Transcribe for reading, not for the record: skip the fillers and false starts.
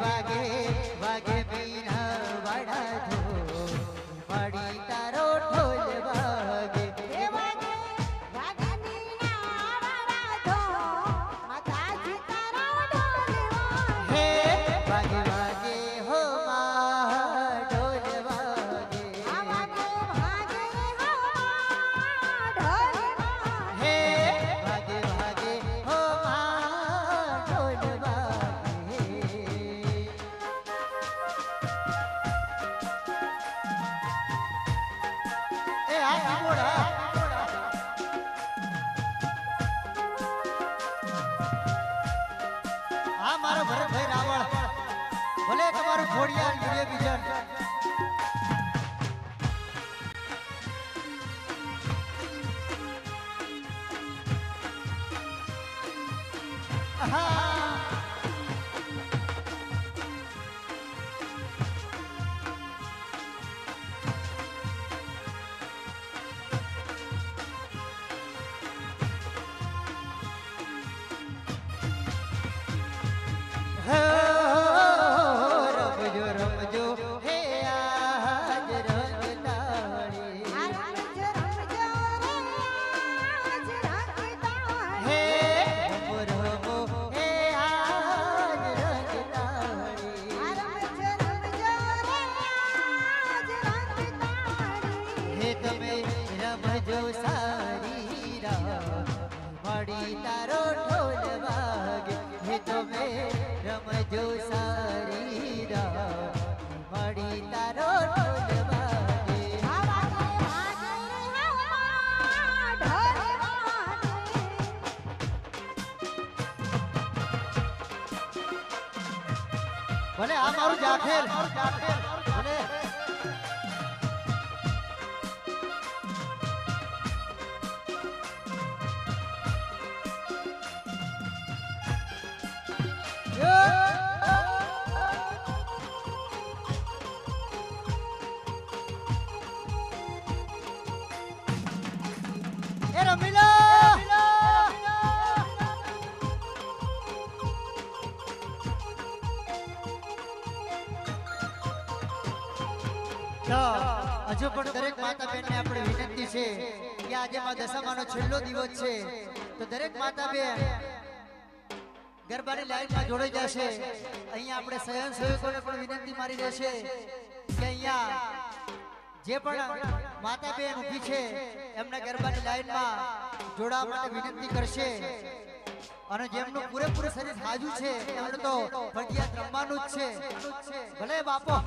વાગે વાગે બીના વાડા ધો મળી તારો ઢોલ વાગે એ વાગે વાગે બીના વાડા ધો માતાજી તારો ઢોલ વાગે હે વાગે વાગે હો માં ઢોલ વાગે આ વાગે વાગે રે હો ઢોલ વાગે હે વાગે વાગે હો માં ઢોલ વાગે એ આ કીબોર્ડ હા મારો ભરતભાઈ રાવળ ભલે તમારું ખોડિયાર યુરિયા બીજન રમજો રમજો હે આજ રંગતાળી આ રમજો રમજો રે આજ રંગતાળી હે રમો રમો હે આજ રંગતાળી આ રમજો રમજો રે આજ રંગતાળી હે તમે રમજો સારી રાત મળી તારો ઢોલ વાગે હે તમે રમજો સારી રાત મળી તારો ઢોલ વાગે આ વાગે વાગે રે હો ઢોલ વાગે ભલે આ મારું જાખેર ભલે એ રમીલા હજુ પણ દરેક માતા બહેનને આપણે વિનંતી છે કે આજે માં દશામાનો છેલ્લો દિવસ છે તો દરેક માતા બહેન ગરબાની લાઈનમાં જોડાઈ જશે અહીંયા આપણે સ્વયંસેવકોને પણ વિનંતી મારી રહેશે કે અહીંયા જે પણ માતા બહેન ઊભી છે એમને ગરબાની લાઈનમાં જોડાવા માટે વિનંતી કરશે અને જેમનું પૂરેપૂરું શરીર હાજુ છે એમને તો ફળિયાત રમવાનું જ છે ભલે બાપો